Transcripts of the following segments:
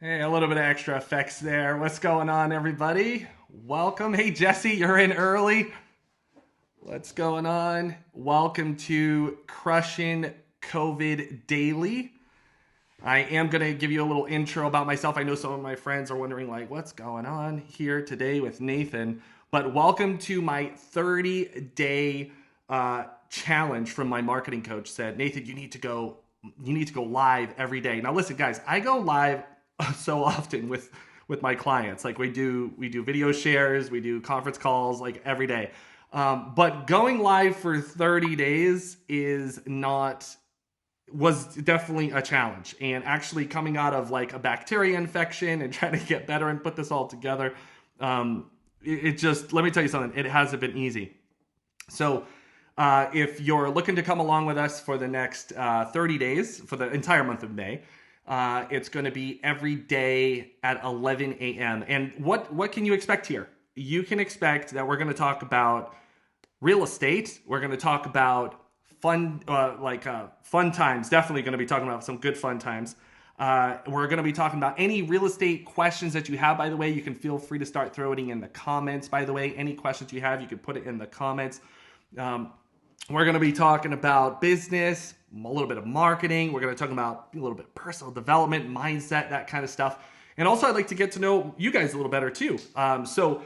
Hey, a little bit of extra effects there. What's going on, everybody? Welcome. Hey, Jesse, you're in early. What's going on? Welcome to CRUSHIN COVID Daily. I am going to give you a little intro about myself. I know some of my friends are wondering, like, what's going on here today with Nathan? But welcome to my 30-day challenge from my marketing coach. Said, Nathan, you need to go live every day. Now, listen, guys, I go live so often with my clients. Like we do video shares, we do conference calls like every day. But going live for 30 days was definitely a challenge. And actually coming out of like a bacteria infection and trying to get better and put this all together, it just, let me tell you something, it hasn't been easy. So if you're looking to come along with us for the next 30 days, for the entire month of May, it's going to be every day at 11 a.m. And what can you expect here? You can expect that we're going to talk about real estate. We're going to talk about fun times. Definitely going to be talking about some good fun times. We're going to be talking about any real estate questions that you have. By the way, you can feel free to start throwing in the comments. By the way, any questions you have, you can put it in the comments. We're going to be talking about business, a little bit of marketing. We're going to talk about a little bit of personal development, mindset, that kind of stuff. And also, I'd like to get to know you guys a little better too. So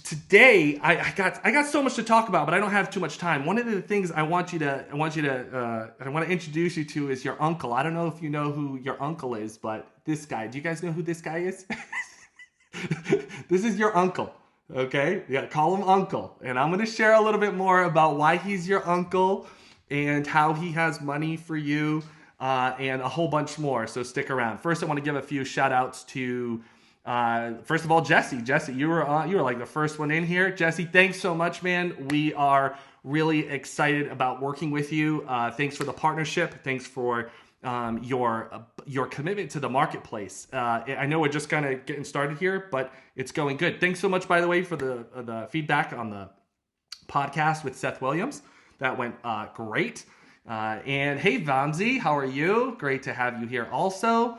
today, I got so much to talk about, but I don't have too much time. One of the things I want to introduce you to is your uncle. I don't know if you know who your uncle is, but this guy. Do you guys know who this guy is? This is your uncle. Okay, yeah, call him uncle. And I'm going to share a little bit more about why he's your uncle and how he has money for you and a whole bunch more. So stick around. First, I want to give a few shout outs to, first of all, Jesse. Jesse, you were like the first one in here. Jesse, thanks so much, man. We are really excited about working with you. Thanks for the partnership. Thanks for your commitment to the marketplace. I know we're just kind of getting started here, but it's going good. Thanks so much, by the way, for the feedback on the podcast with Seth Williams. That went great. And hey, Vamsi, how are you? Great to have you here also.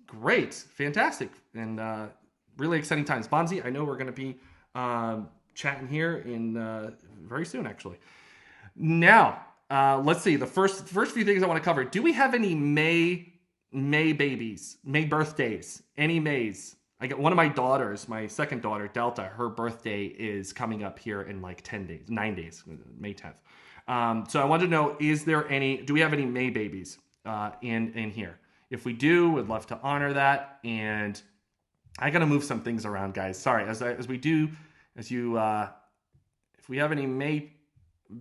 Great, fantastic, and really exciting times. Vamsi, I know we're going to be chatting here in very soon, actually. Now, let's see. The first few things I want to cover. Do we have any May babies, May birthdays? Any Mays? I got one of my daughters, my second daughter, Delta. Her birthday is coming up here in like 9 days, May 10th. So I wanted to know, do we have any May babies in here? If we do, we'd love to honor that. And I got to move some things around, guys. Sorry, if we have any May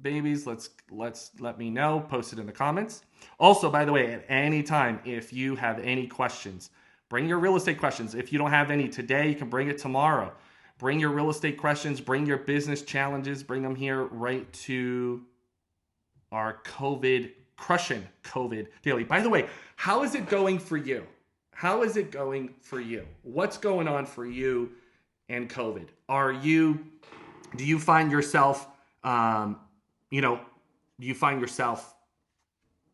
babies, let me know. Post it in the comments. Also, by the way, at any time, if you have any questions, bring your real estate questions. If you don't have any today, you can bring it tomorrow. Bring your real estate questions, bring your business challenges, bring them here right to our CRUSHIN COVID Daily. By the way, how is it going for you? How is it going for you? What's going on for you and COVID? Do you find yourself do you find yourself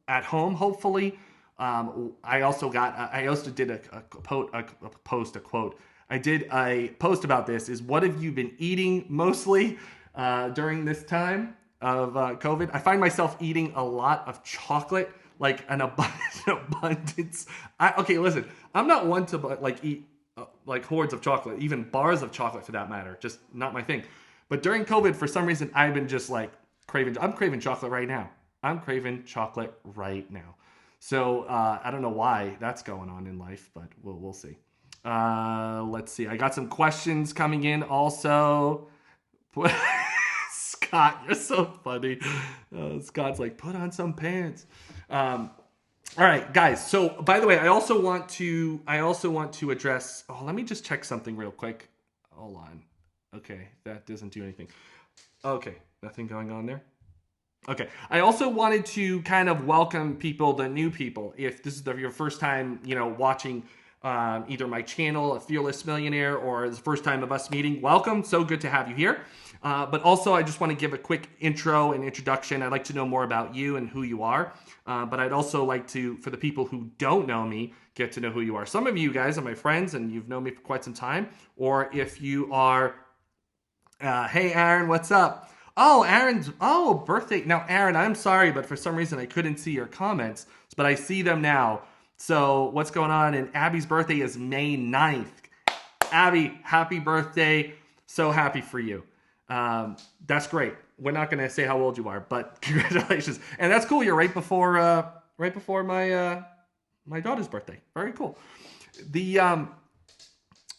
at home, hopefully? I also did a quote. I did a post about this, is what have you been eating mostly during this time of COVID? I find myself eating a lot of chocolate, like an abundance. Okay, listen, I'm not one to eat like hordes of chocolate, even bars of chocolate for that matter, just not my thing. But during COVID, for some reason, I've been just like I'm craving chocolate right now. So I don't know why that's going on in life, but we'll see. Let's see. I got some questions coming in also. Scott, you're so funny. Scott's like, put on some pants. All right, guys. So by the way, I also want to address. Oh, let me just check something real quick. Hold on. Okay, that doesn't do anything. Okay, nothing going on there. Okay, I also wanted to kind of welcome the new people. If this is your first time, watching either my channel, A Fearless Millionaire, or the first time of us meeting, welcome. So good to have you here. But also, I just want to give a quick intro and introduction. I'd like to know more about you and who you are. But I'd also like to, for the people who don't know me, get to know who you are. Some of you guys are my friends and you've known me for quite some time. Or if you are, hey, Aaron, what's up? Oh, Aaron's, birthday. Now, Aaron, I'm sorry, but for some reason I couldn't see your comments, but I see them now. So what's going on? And Abby's birthday is May 9th. Abby, happy birthday. So happy for you. That's great. We're not going to say how old you are, but congratulations. And that's cool. You're right before my daughter's birthday. Very cool.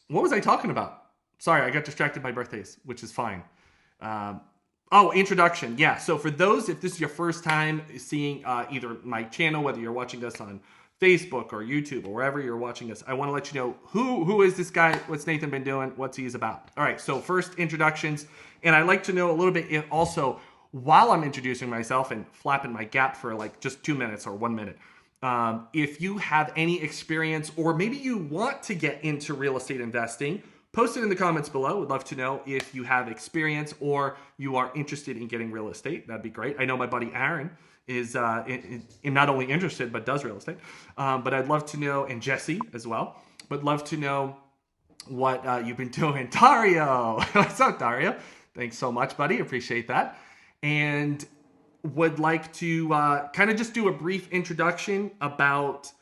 What was I talking about? Sorry, I got distracted by birthdays, which is fine. Introduction. Yeah. So for those, if this is your first time seeing either my channel, whether you're watching us on Facebook or YouTube or wherever you're watching us, I want to let you know who is this guy? What's Nathan been doing? What's he's about? All right. So first introductions, and I'd like to know a little bit also while I'm introducing myself and flapping my gap for like just 2 minutes or 1 minute. If you have any experience or maybe you want to get into real estate investing, post it in the comments below. Would love to know if you have experience or you are interested in getting real estate. That'd be great. I know my buddy Aaron is not only interested, but does real estate. But I'd love to know, and Jesse as well, but love to know what you've been doing. Dario, what's up, Dario? Thanks so much, buddy. Appreciate that. And would like to kind of just do a brief introduction about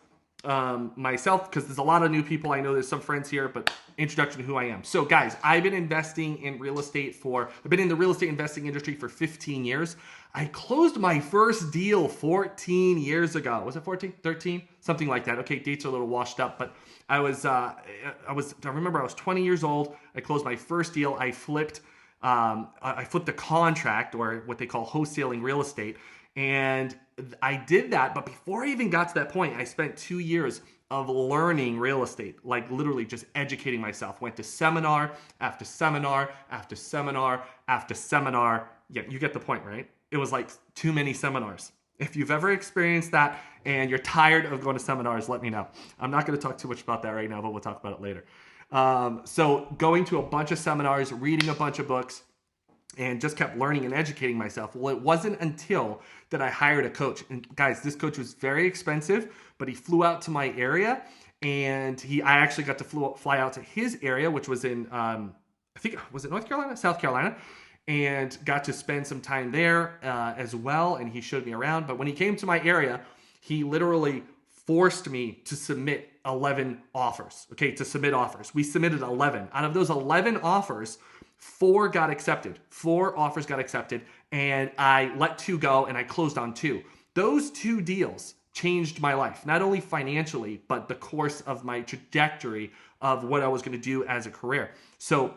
myself, because there's a lot of new people. I know there's some friends here, but introduction to who I am. So guys, I've been investing in real estate I've been in the real estate investing industry for 15 years. I closed my first deal 14 years ago. Was it 14, 13? Something like that. Okay, dates are a little washed up, but I remember I was 20 years old. I closed my first deal. I flipped a contract, or what they call wholesaling real estate. And I did that, but before I even got to that point, I spent 2 years of learning real estate, like literally just educating myself. Went to seminar after seminar after seminar after seminar. Yeah, you get the point, right? It was like too many seminars. If you've ever experienced that and you're tired of going to seminars, let me know. I'm not going to talk too much about that right now, but we'll talk about it later. So going to a bunch of seminars, reading a bunch of books, and just kept learning and educating myself. Well, it wasn't until that I hired a coach. And guys, this coach was very expensive, but he flew out to my area, and I actually got to fly out to his area, which was in, I think, was it North Carolina? South Carolina, and got to spend some time there as well, and he showed me around. But when he came to my area, he literally forced me to submit 11 offers, to submit offers. We submitted 11. Out of those 11 offers, 4 got accepted. 4 offers got accepted, and I let 2 go, and I closed on 2. Those 2 deals changed my life, not only financially, but the course of my trajectory of what I was going to do as a career. So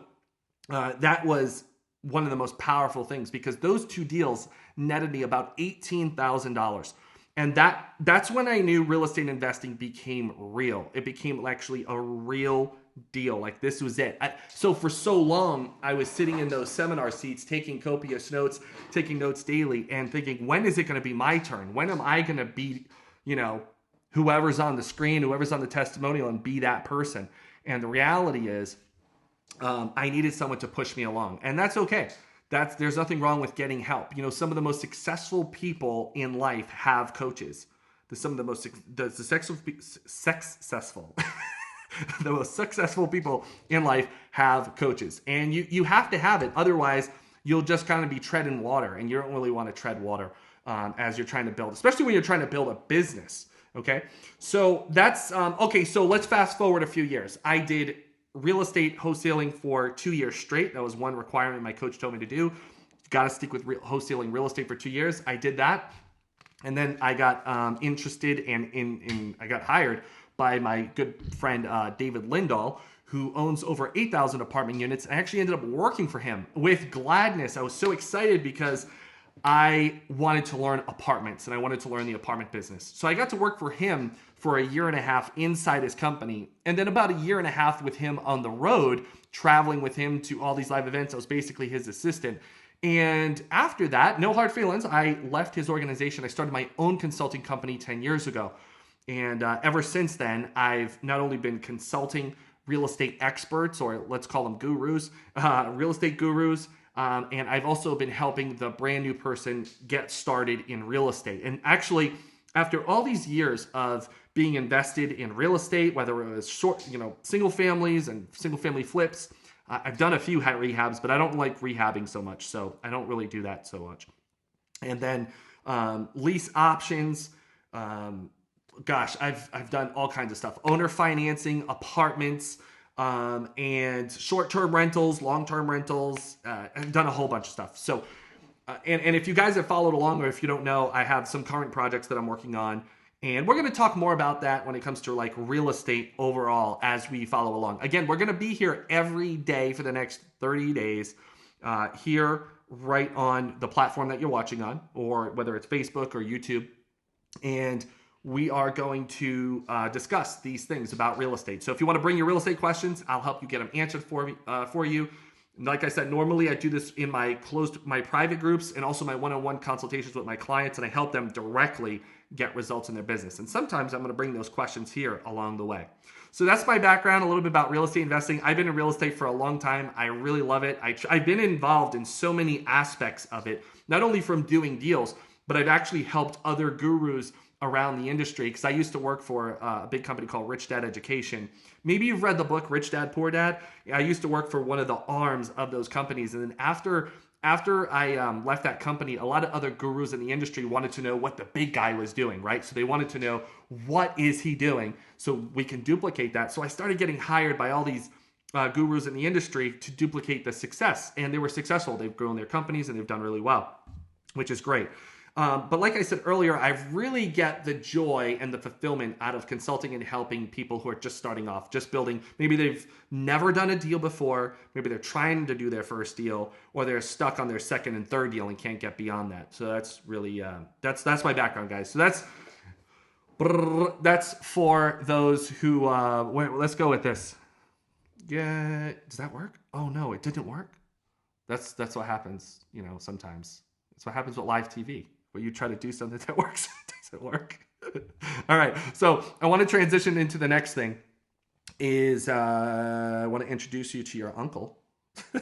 that was one of the most powerful things, because those 2 deals netted me about $18,000. And that's when I knew real estate investing became real. It became actually a real deal. Like, this was it. So for so long, I was sitting in those seminar seats, taking copious notes, taking notes daily, and thinking, when is it going to be my turn? When am I going to be, whoever's on the screen, whoever's on the testimonial, and be that person? And the reality is, I needed someone to push me along, and that's okay. There's nothing wrong with getting help. Some of the most successful people in life have coaches. Some of the most successful the most successful people in life have coaches, and you have to have it. Otherwise, you'll just kind of be treading water, and you don't really want to tread water as you're trying to build, especially when you're trying to build a business. Okay, so that's okay. So let's fast forward a few years. I did real estate wholesaling for 2 years straight. That was one requirement my coach told me to do. Got to stick with wholesaling real estate for 2 years. I did that, and then I got interested and I got hired by my good friend David Lindahl, who owns over 8,000 apartment units. I actually ended up working for him with gladness. I was so excited because I wanted to learn apartments and I wanted to learn the apartment business. So I got to work for him for a year and a half inside his company, and then about a year and a half with him on the road, traveling with him to all these live events. I was basically his assistant. And after that, no hard feelings, I left his organization. I started my own consulting company 10 years ago. And ever since then, I've not only been consulting real estate experts, or let's call them gurus, real estate gurus, and I've also been helping the brand new person get started in real estate. And actually, after all these years of being invested in real estate, whether it was short, single families and single family flips. I've done a few rehabs, but I don't like rehabbing so much, so I don't really do that so much. And then lease options. I've done all kinds of stuff. Owner financing, apartments, and short-term rentals, long-term rentals. I've done a whole bunch of stuff. So, and if you guys have followed along, or if you don't know, I have some current projects that I'm working on. And we're going to talk more about that when it comes to like real estate overall as we follow along. Again, we're going to be here every day for the next 30 days here right on the platform that you're watching on, or whether it's Facebook or YouTube. And we are going to discuss these things about real estate. So if you want to bring your real estate questions, I'll help you get them answered for you. And like I said, normally I do this in my private groups and also my one-on-one consultations with my clients, and I help them directly get results in their business. And sometimes I'm going to bring those questions here along the way. So that's my background, a little bit about real estate investing. I've been in real estate for a long time. I really love it. I've been involved in so many aspects of it, not only from doing deals, but I've actually helped other gurus around the industry, because I used to work for a big company called Rich Dad Education. Maybe you've read the book Rich Dad Poor Dad. I used to work for one of the arms of those companies. And then after I left that company, a lot of other gurus in the industry wanted to know what the big guy was doing, right? So they wanted to know, what is he doing so we can duplicate that. So I started getting hired by all these gurus in the industry to duplicate the success. And they were successful. They've grown their companies and they've done really well, which is great. But like I said earlier, I really get the joy and the fulfillment out of consulting and helping people who are just starting off, just building. Maybe they've never done a deal before. Maybe they're trying to do their first deal, or they're stuck on their second and third deal and can't get beyond that. So that's really, that's my background, guys. So that's for those who, let's go with this. Yeah. Does that work? Oh no, it didn't work. That's what happens, sometimes. That's what happens with live TV. Where you try to do something that works, it doesn't work. All right, so I want to transition into the next thing. I want to introduce you to your uncle. Oh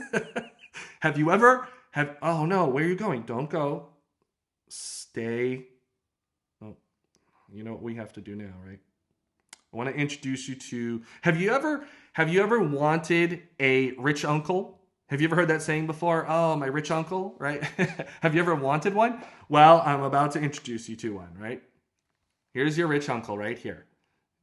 no, where are you going? Don't go. Stay. Oh, you know what we have to do now, right? I want to introduce you to, have you ever wanted a rich uncle? Have you ever heard that saying before? Oh, my rich uncle, right? Have you ever wanted one? Well, I'm about to introduce you to one, right? Here's your rich uncle right here.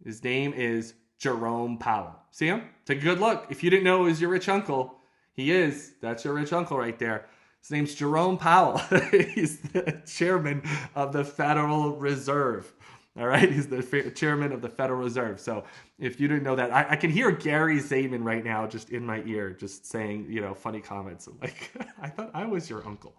His name is Jerome Powell. See him? Take a good look. If you didn't know it was your rich uncle, he is. That's your rich uncle right there. His name's Jerome Powell. He's the chairman of the Federal Reserve. All right, he's the chairman of the Federal Reserve. So if you didn't know that, I can hear Gary Zayman right now just in my ear, just saying, funny comments. I'm like, I thought I was your uncle.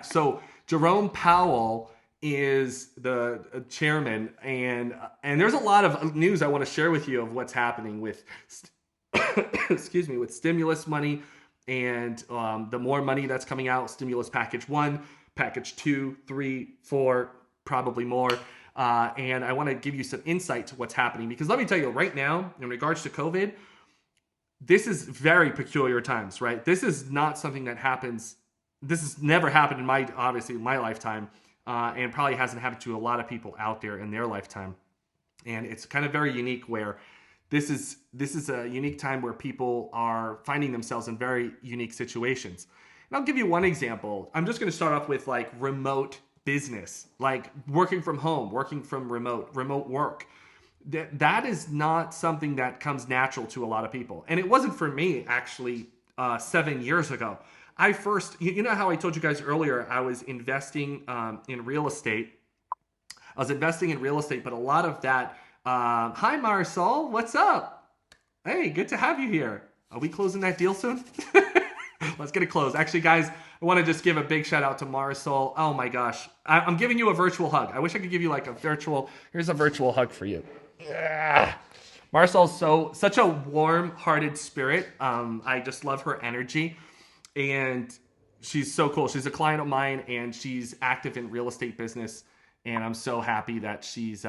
So Jerome Powell is the chairman, and there's a lot of news I want to share with you of what's happening with, with stimulus money and the more money that's coming out, stimulus package 1, package 2, 3, 4, probably more. And I want to give you some insight to what's happening, because let me tell you right now, in regards to COVID, this is very peculiar times, right? This is not something that happens. This has never happened in my lifetime, and probably hasn't happened to a lot of people out there in their lifetime. And it's kind of very unique, where this is a unique time where people are finding themselves in very unique situations. And I'll give you one example. I'm just going to start off with like remote business, like working from home, working from remote work. That is not something that comes natural to a lot of people. And it wasn't for me, actually, 7 years ago. I first, how I told you guys earlier, I was investing in real estate. But a lot of that, hi Marisol, what's up? Hey, good to have you here. Are we closing that deal soon? Let's get it closed. Actually, guys, I want to just give a big shout out to Marisol. Oh my gosh. I'm giving you a virtual hug. I wish I could give you like here's a virtual hug for you. Yeah. Marisol's such a warm-hearted spirit. I just love her energy, and she's so cool. She's a client of mine, and she's active in real estate business, and I'm so happy that she's she's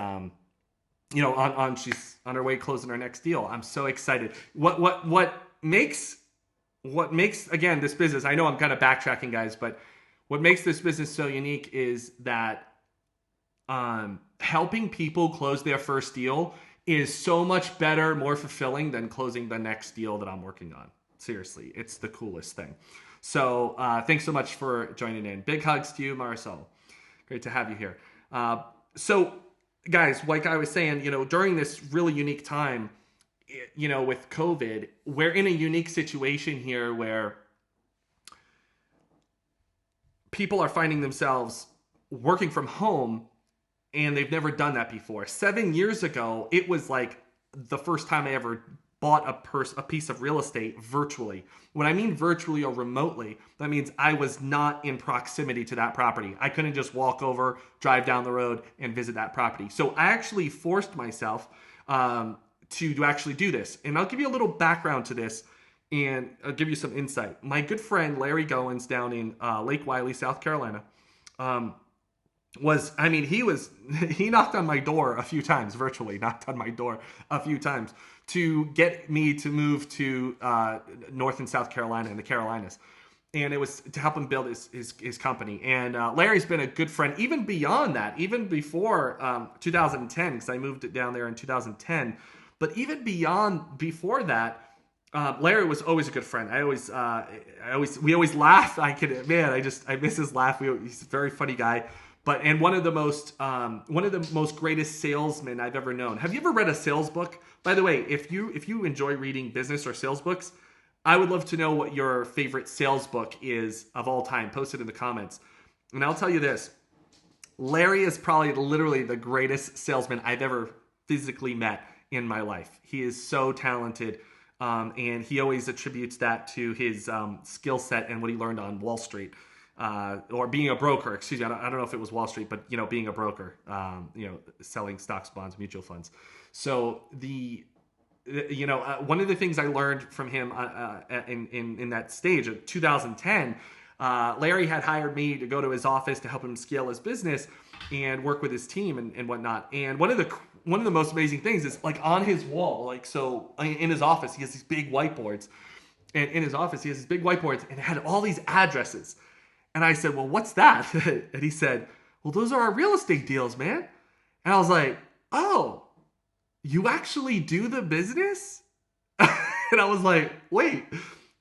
on her way closing her next deal. I'm so excited. What makes again this business, I know I'm kind of backtracking, guys, but what makes this business so unique is that helping people close their first deal is so much better, more fulfilling than closing the next deal that I'm working on. Seriously, it's the coolest thing. So thanks so much for joining in. Big hugs to you, Marcel. Great to have you here. So guys, like I was saying, during this really unique time, with COVID, we're in a unique situation here where people are finding themselves working from home, and they've never done that before. 7 years ago, it was like the first time I ever bought a piece of real estate virtually. When I mean virtually or remotely, that means I was not in proximity to that property. I couldn't just walk over, drive down the road, and visit that property. So I actually forced myself to actually do this. And I'll give you a little background to this, and I'll give you some insight. My good friend Larry Goins down in Lake Wylie, South Carolina, he knocked on my door a few times, virtually knocked on my door a few times to get me to move to North and South Carolina and the Carolinas. And it was to help him build his company. And Larry's been a good friend, even beyond that, even before 2010, because I moved it down there in 2010. But even before that, Larry was always a good friend. We always laugh. I miss his laugh. He's a very funny guy. And one of the most greatest salesmen I've ever known. Have you ever read a sales book? By the way, if you enjoy reading business or sales books, I would love to know what your favorite sales book is of all time. Post it in the comments. And I'll tell you this. Larry is probably literally the greatest salesman I've ever physically met in my life. He is so talented. And he always attributes that to his skill set and what he learned on Wall Street. Or being a broker, excuse me. I don't know if it was Wall Street, but being a broker, selling stocks, bonds, mutual funds. So one of the things I learned from him in that stage of 2010, Larry had hired me to go to his office to help him scale his business and work with his team and whatnot. And one of the most amazing things is like on his wall, in his office, he has these big whiteboards, and in his office he has these big whiteboards, and it had all these addresses. And I said, well, what's that? And he said, well, those are our real estate deals, man. And I was like, oh, you actually do the business? And I was like, wait.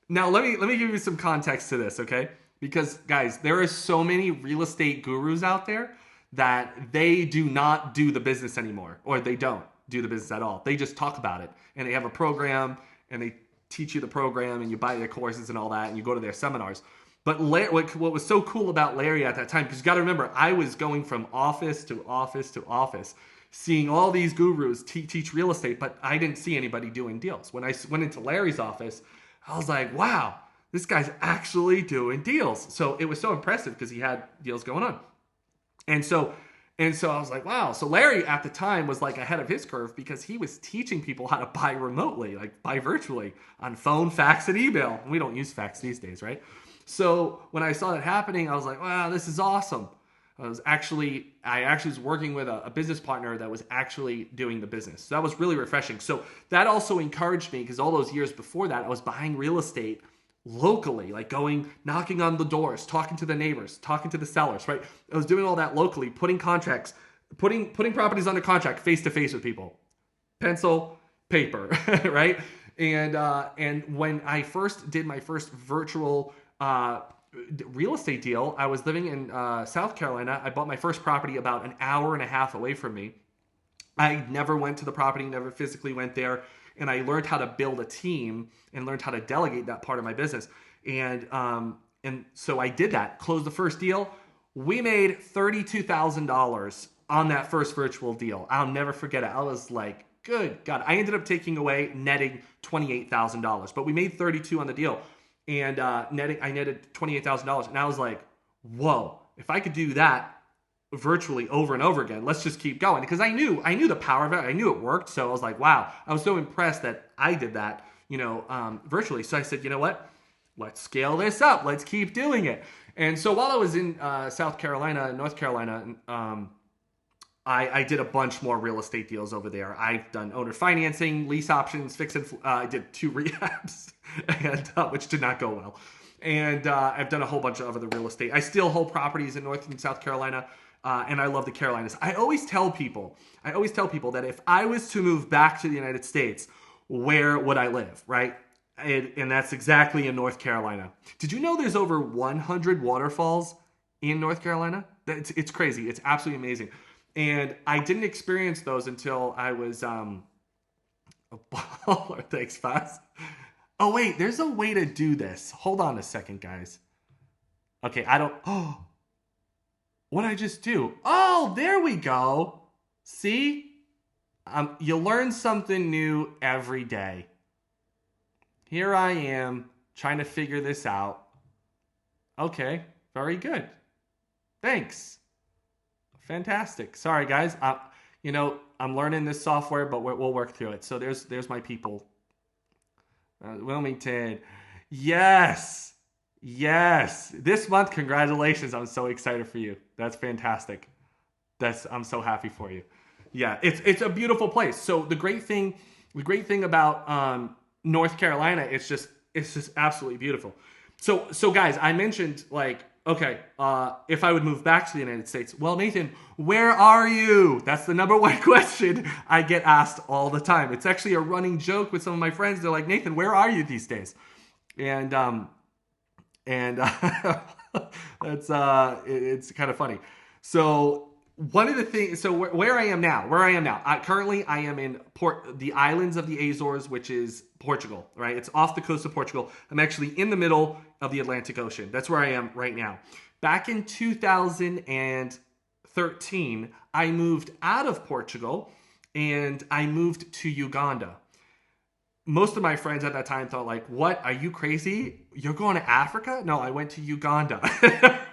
Now, let me give you some context to this, okay? Because, guys, there are so many real estate gurus out there that they do not do the business anymore, or they don't do the business at all. They just talk about it, and they have a program, and they teach you the program, and you buy their courses and all that, and you go to their seminars. But what was so cool about Larry at that time, because you got to remember, I was going from office to office to office, seeing all these gurus teach real estate, but I didn't see anybody doing deals. When I went into Larry's office, I was like, wow, this guy's actually doing deals. So it was so impressive because he had deals going on. And so I was like, wow. So Larry at the time was like ahead of his curve because he was teaching people how to buy remotely, like buy virtually on phone, fax, and email. We don't use fax these days, right? So when I saw that happening, I was like, wow, this is awesome. I actually was working with a business partner that was actually doing the business. So that was really refreshing. So that also encouraged me because all those years before that, I was buying real estate locally, like knocking on the doors, talking to the neighbors, talking to the sellers, right? I was doing all that locally, putting contracts, putting properties under contract face to face with people, pencil, paper, right? And when I first did my first virtual real estate deal, I was living in South Carolina. I bought my first property about an hour and a half away from me. I never went to the property, never physically went there. And I learned how to build a team and learned how to delegate that part of my business. And so I did that, closed the first deal. We made $32,000 on that first virtual deal. I'll never forget it. I was like, good God. I ended up taking away netting $28,000, but we made 32 on the deal. And I netted $28,000. And I was like, whoa, if I could do that virtually over and over again, let's just keep going. Because I knew the power of it. I knew it worked. So I was like, wow, I was so impressed that I did that, virtually. So I said, you know what? Let's scale this up. Let's keep doing it. And so while I was in South Carolina and North Carolina, I did a bunch more real estate deals over there. I've done owner financing, lease options, fix and I did 2 rehabs, and which did not go well. And I've done a whole bunch of other real estate. I still hold properties in North and South Carolina. and I love the Carolinas. I always tell people that if I was to move back to the United States, where would I live, right? And that's exactly in North Carolina. Did you know there's over 100 waterfalls in North Carolina? It's crazy. It's absolutely amazing. And I didn't experience those until I was a baller. Thanks, Faz. Oh, wait, there's a way to do this. Hold on a second, guys. Okay, oh, what did I just do? Oh, there we go. See? You learn something new every day. Here I am trying to figure this out. Okay, very good. Thanks. Fantastic. Sorry, guys. I'm learning this software, but we'll work through it. So there's my people. Wilmington. Yes. This month, congratulations. I'm so excited for you. That's fantastic. I'm so happy for you. Yeah, it's a beautiful place. So the great thing about North Carolina, it's just absolutely beautiful. So guys, I mentioned if I would move back to the United States. Well, Nathan, where are you? That's the number one question I get asked all the time. It's actually a running joke with some of my friends. They're like, Nathan, where are you these days? And that's it's kind of funny. So one of the things, so where I am now, currently I am in the islands of the Azores, which is Portugal, right? It's off the coast of Portugal. I'm actually in the middle of the Atlantic Ocean. That's where I am right now. Back in 2013, I moved out of Portugal and I moved to Uganda. Most of my friends at that time thought like, what, are you crazy? You're going to Africa? No, I went to Uganda,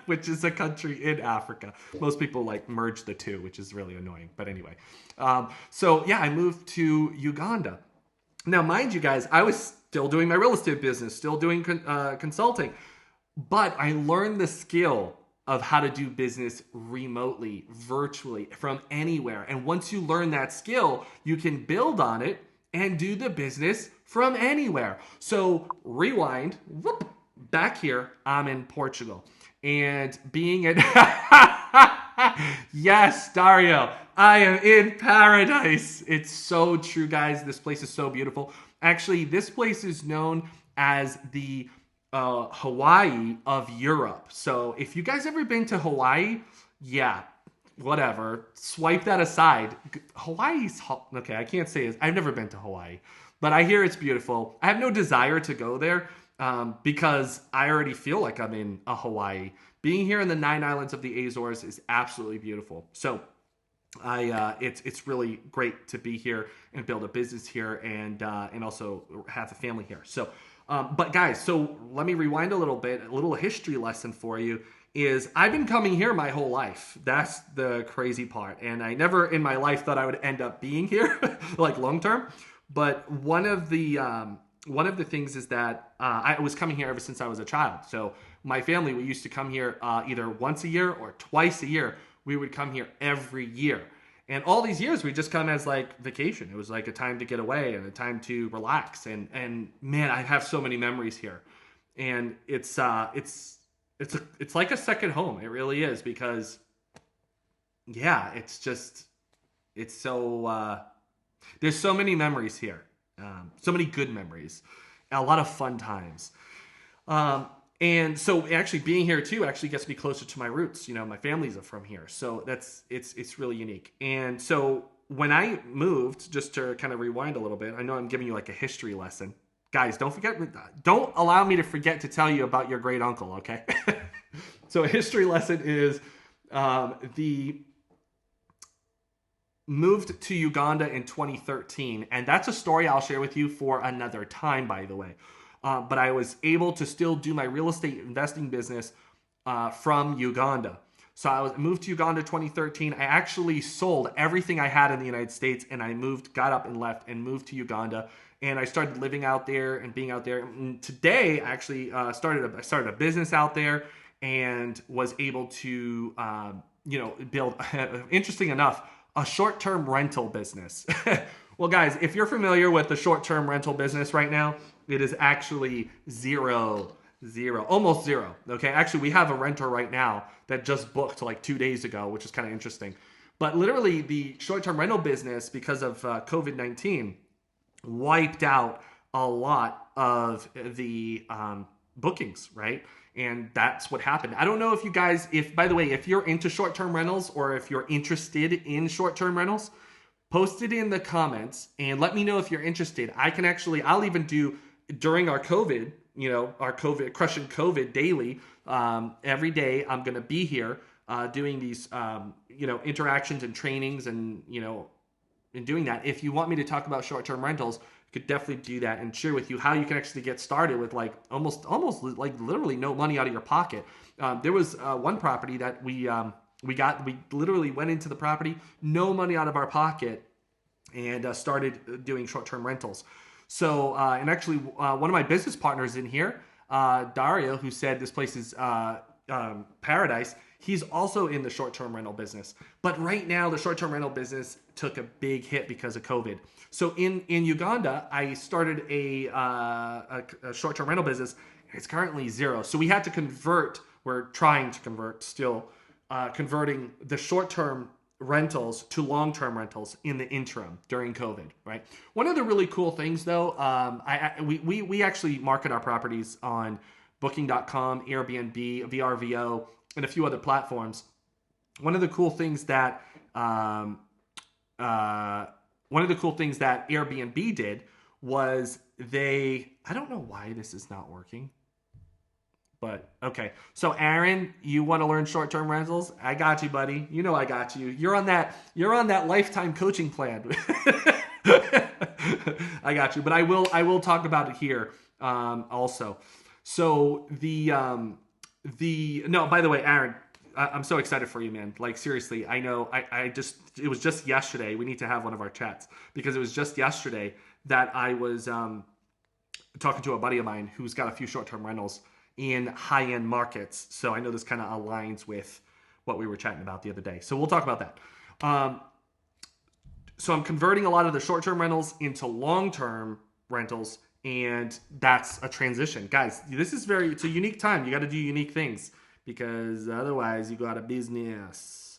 which is a country in Africa. Most people like merge the two, which is really annoying. But anyway, so yeah, I moved to Uganda. Now, mind you guys, I was still doing my real estate business, still doing consulting, but I learned the skill of how to do business remotely, virtually, from anywhere. And once you learn that skill, you can build on it and do the business from anywhere. So rewind, back here, I'm in Portugal. And being at, yes, Dario, I am in paradise. It's so true, guys. This place is so beautiful. Actually, this place is known as the Hawaii of Europe. So if you guys ever been to Hawaii, yeah, whatever, swipe that aside. Hawaii's okay. I can't say it. I've never been to Hawaii, but I hear it's beautiful. I have no desire to go there because I already feel like I'm in a Hawaii. Being here in the 9 islands of the Azores is absolutely beautiful. So it's really great to be here and build a business here and also have a family here. So, but guys, so let me rewind a little bit. A little history lesson for you is I've been coming here my whole life. That's the crazy part. And I never in my life thought I would end up being here like long term. But one of the things is that I was coming here ever since I was a child. So my family, we used to come here either once a year or twice a year. We would come here every year. And all these years we just come as like vacation. It was like a time to get away and a time to relax. And man, I have so many memories here. And it's like a second home. It really is because yeah, it's so there's so many memories here. So many good memories, a lot of fun times. And so actually being here too actually gets me closer to my roots. You know, my family's from here. So it's really unique. And so when I moved, just to kind of rewind a little bit, I know I'm giving you like a history lesson. Guys, don't allow me to forget to tell you about your great uncle, okay? So a history lesson is the moved to Uganda in 2013. And that's a story I'll share with you for another time, by the way. But I was able to still do my real estate investing business from Uganda. So I moved to Uganda 2013. I actually sold everything I had in the United States and I got up and left and moved to Uganda. And I started living out there and being out there. And today, I actually started a business out there and was able to, build, interesting enough, a short-term rental business. Well, guys, if you're familiar with the short-term rental business right now, it is actually zero Zero, almost zero. Okay, actually, we have a renter right now that just booked like 2 days ago, which is kind of interesting. But literally, the short-term rental business, because of COVID-19, wiped out a lot of the bookings, right? And that's what happened. I don't know if you guys, if by the way, if you're into short-term rentals or if you're interested in short-term rentals, post it in the comments and let me know if you're interested. I'll even do during our COVID, our COVID, Crushing COVID daily, every day I'm going to be here doing these, interactions and trainings and, in doing that. If you want me to talk about short-term rentals, I could definitely do that and share with you how you can actually get started with like almost like literally no money out of your pocket. There was one property that we literally went into the property, no money out of our pocket, and started doing short-term rentals. So, and actually one of my business partners in here, Dario, who said this place is paradise, he's also in the short-term rental business. But right now, the short-term rental business took a big hit because of COVID. So in Uganda, I started a short-term rental business. It's currently zero. So we had to convert. We're trying to convert still, converting the short-term rentals to long-term rentals in the interim during COVID, right? One of the really cool things though, we actually market our properties on Booking.com, Airbnb, VRVO, and a few other platforms. One of the cool things that Airbnb did was I don't know why this is not working. But okay, so Aaron, you want to learn short-term rentals? I got you, buddy. You know I got you. You're on that lifetime coaching plan. I got you, but I will talk about it here also. So no, by the way, Aaron, I'm so excited for you, man. Like seriously, I know it was just yesterday. We need to have one of our chats because it was just yesterday that I was talking to a buddy of mine who's got a few short-term rentals in high-end markets. So I know this kind of aligns with what we were chatting about the other day. So we'll talk about that. So I'm converting a lot of the short-term rentals into long-term rentals, and that's a transition. Guys, it's a unique time. You got to do unique things because otherwise you go out of business.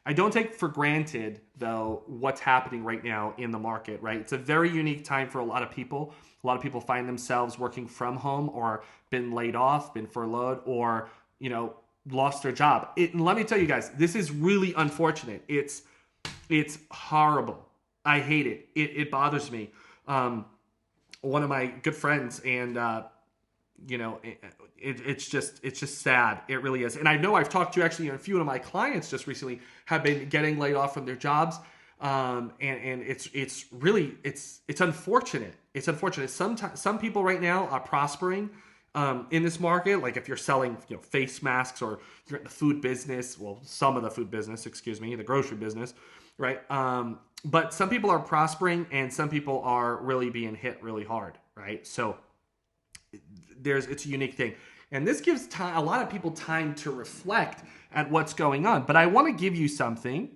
I don't take for granted, though, what's happening right now in the market, right? It's a very unique time for a lot of people. A lot of people find themselves working from home or been laid off, been furloughed, or, lost their job. And let me tell you guys, this is really unfortunate. It's horrible. I hate it. It bothers me. One of my good friends and, it's just sad. It really is. And I know I've talked to actually a few of my clients just recently have been getting laid off from their jobs. And it's really unfortunate. It's unfortunate. Some people right now are prospering in this market. Like if you're selling, face masks, or you're in the food business, well, some of the food business, the grocery business, right? But some people are prospering and some people are really being hit really hard, right? So it's a unique thing. And this gives a lot of people time to reflect at what's going on. But I want to give you something.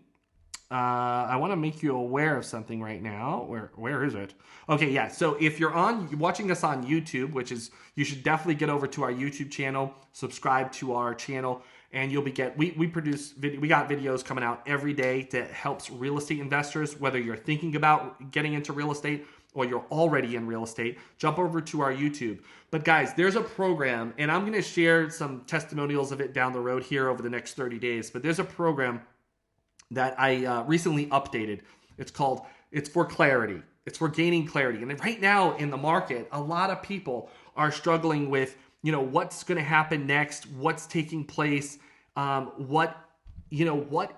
I want to make you aware of something right now. Where is it? Okay, yeah. So if you're watching us on YouTube, you should definitely get over to our YouTube channel, subscribe to our channel, and we got videos coming out every day that helps real estate investors, whether you're thinking about getting into real estate or you're already in real estate. Jump over to our YouTube. But guys, there's a program, and I'm going to share some testimonials of it down the road here over the next 30 days. But there's a program that I recently updated. It's for clarity. It's for gaining clarity. And right now in the market, a lot of people are struggling with, what's going to happen next, what's taking place, what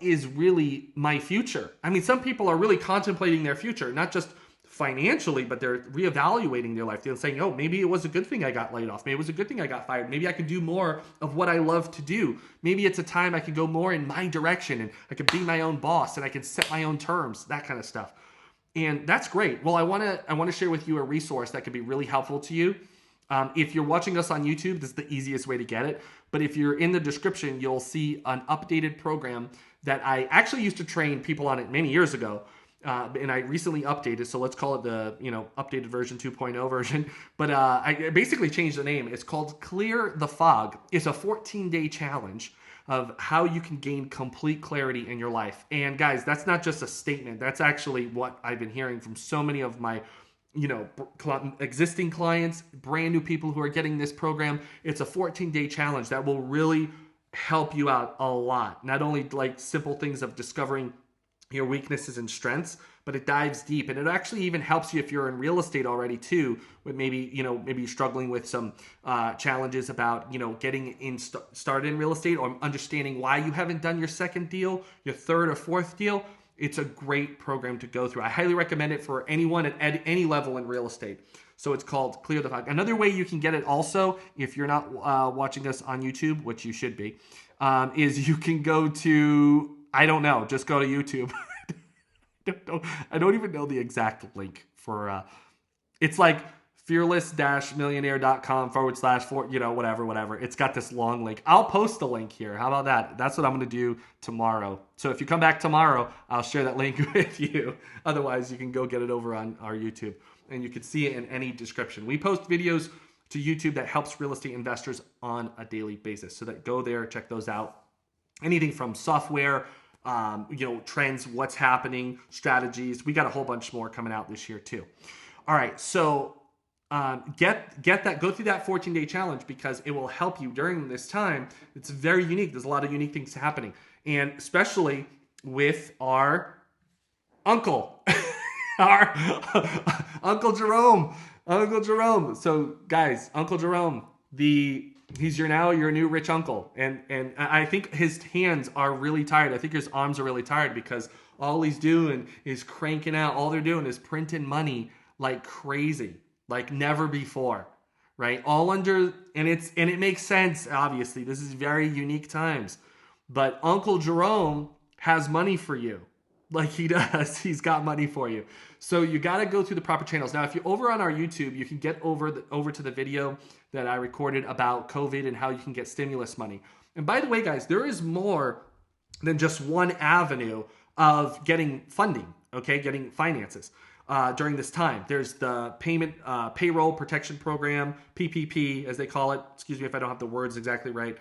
is really my future. I mean, some people are really contemplating their future, not just financially, but they're reevaluating their life. They're saying, oh, maybe it was a good thing I got laid off. Maybe it was a good thing I got fired. Maybe I could do more of what I love to do. Maybe it's a time I can go more in my direction and I could be my own boss and I can set my own terms, that kind of stuff. And that's great. Well, I want to share with you a resource that could be really helpful to you. If you're watching us on YouTube, this is the easiest way to get it. But if you're in the description, you'll see an updated program that I actually used to train people on it many years ago. and I recently updated, so let's call it the updated version 2.0 version. But I basically changed the name. It's called Clear the Fog. It's a 14-day challenge of how you can gain complete clarity in your life. And guys, that's not just a statement. That's actually what I've been hearing from so many of my existing clients, brand new people who are getting this program. It's a 14-day challenge that will really help you out a lot. Not only like simple things of discovering your weaknesses and strengths, but it dives deep, and it actually even helps you if you're in real estate already too, with maybe struggling with some challenges about getting started in real estate, or understanding why you haven't done your second deal, your third or fourth deal. It's a great program to go through. I highly recommend it for anyone at any level in real estate. So it's called Clear the Fog. Another way you can get it also, if you're not watching us on YouTube, which you should be, is you can go to, I don't know, just go to YouTube. I don't even know the exact link for, it's like fearless-millionaire.com /whatever. It's got this long link. I'll post the link here. How about that? That's what I'm going to do tomorrow. So if you come back tomorrow, I'll share that link with you. Otherwise, you can go get it over on our YouTube, and you can see it in any description. We post videos to YouTube that helps real estate investors on a daily basis. So that go there, check those out. Anything from software, trends, what's happening, strategies. We got a whole bunch more coming out this year too. All right, so get that, go through that 14-day challenge, because it will help you during this time. It's very unique. There's a lot of unique things happening, and especially with our uncle, our Uncle Jerome. So guys, Uncle Jerome, he's your new rich uncle, and I think his hands are really tired. I think his arms are really tired, because all he's doing is cranking out. All they're doing is printing money like crazy, like never before, right? And it makes sense. Obviously, this is very unique times, but Uncle Jerome has money for you. Like he does. He's got money for you. So you got to go through the proper channels. Now, if you're over on our YouTube, you can get over to the video that I recorded about COVID and how you can get stimulus money. And by the way, guys, there is more than just one avenue of getting funding, okay, getting finances during this time. There's the payroll protection program, PPP, as they call it. Excuse me if I don't have the words exactly right.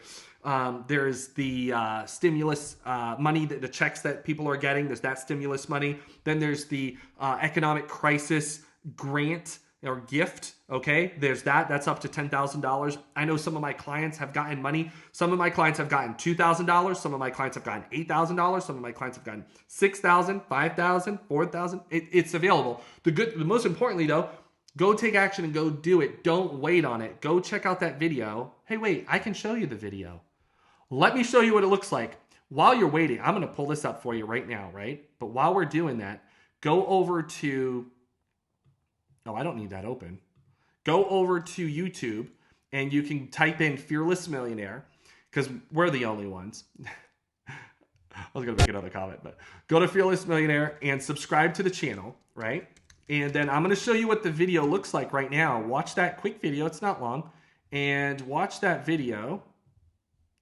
There's the stimulus money, the checks that people are getting. There's that stimulus money. Then there's the economic crisis grant or gift. Okay, there's that. That's up to $10,000. I know some of my clients have gotten money. Some of my clients have gotten $2,000. Some of my clients have gotten $8,000. Some of my clients have gotten $6,000, $5,000, $4,000. It's available. The most importantly though, go take action and go do it. Don't wait on it. Go check out that video. Hey, wait, I can show you the video. Let me show you what it looks like. While you're waiting, I'm going to pull this up for you right now, right? But while we're doing that, go over to, oh, I don't need that open. Go over to YouTube and you can type in Fearless Millionaire, because we're the only ones. I was going to make another comment, but go to Fearless Millionaire and subscribe to the channel, right? And then I'm going to show you what the video looks like right now. Watch that quick video. It's not long. And watch that video.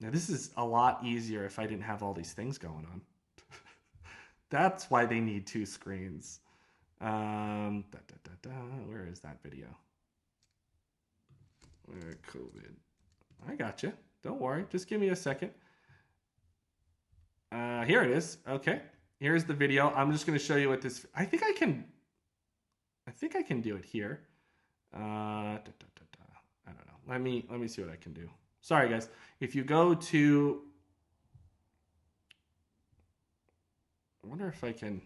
Now, this is a lot easier if I didn't have all these things going on. That's why they need two screens. Where is that video? COVID. I got you. Don't worry. Just give me a second. Here it is. Okay. Here's the video. I'm just going to show you what this... I think I can do it here. I don't know. Let me see what I can do. Sorry, guys. If you go to... I wonder if I can...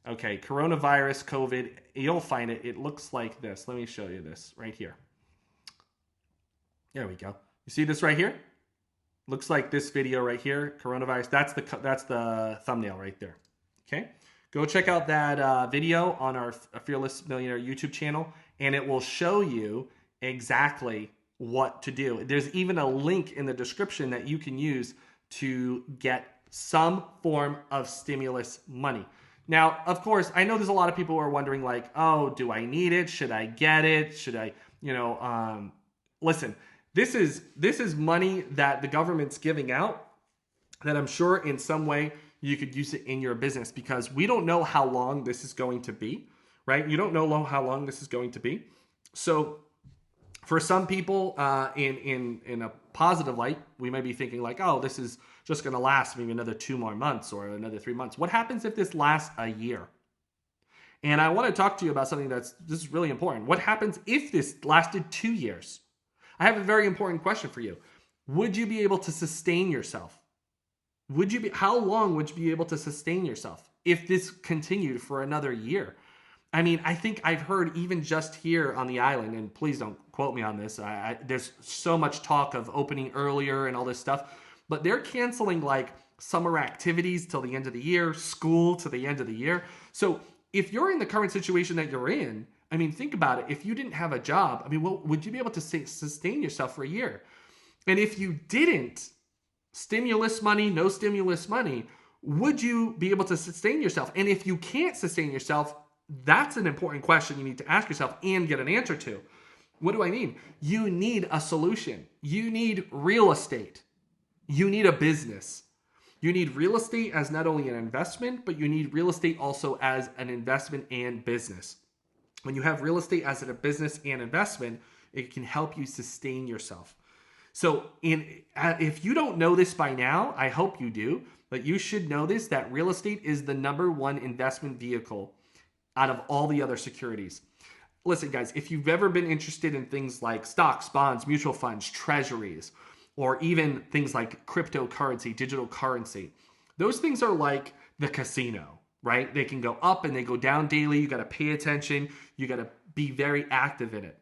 Okay, coronavirus, COVID, you'll find it. It looks like this. Let me show you this right here. There we go. You see this right here? Looks like this video right here, coronavirus. That's the thumbnail right there. Okay? Go check out that video on our Fearless Millionaire YouTube channel, and it will show you exactly what to do. There's even a link in the description that you can use to get some form of stimulus money. Now, of course, I know there's a lot of people who are wondering like, oh, do I need it? Should I get it? Should I, listen, this is money that the government's giving out that I'm sure in some way you could use it in your business, because we don't know how long this is going to be, right? You don't know how long this is going to be. So for some people, in a positive light, we might be thinking like, oh, this is just going to last maybe another 2 more months or another 3 months. What happens if this lasts a year? And I want to talk to you about something this is really important. What happens if this lasted 2 years? I have a very important question for you. Would you be able to sustain yourself? How long would you be able to sustain yourself if this continued for another year? I mean, I think I've heard even just here on the island, and please don't quote me on this, there's so much talk of opening earlier and all this stuff, but they're canceling like summer activities till the end of the year, school to the end of the year. So if you're in the current situation that you're in, I mean, think about it. If you didn't have a job, I mean, well, would you be able to sustain yourself for a year? And if you didn't, stimulus money, no stimulus money, would you be able to sustain yourself? And if you can't sustain yourself, that's an important question you need to ask yourself and get an answer to. What do I mean? You need a solution. You need real estate. You need a business. You need real estate as not only an investment, but you need real estate also as an investment and business. When you have real estate as a business and investment, it can help you sustain yourself. So if you don't know this by now, I hope you do, but you should know this, that real estate is the #1 investment vehicle out of all the other securities. Listen, guys, if you've ever been interested in things like stocks, bonds, mutual funds, treasuries, or even things like cryptocurrency, digital currency, those things are like the casino, right? They can go up and they go down daily. You got to pay attention. You got to be very active in it.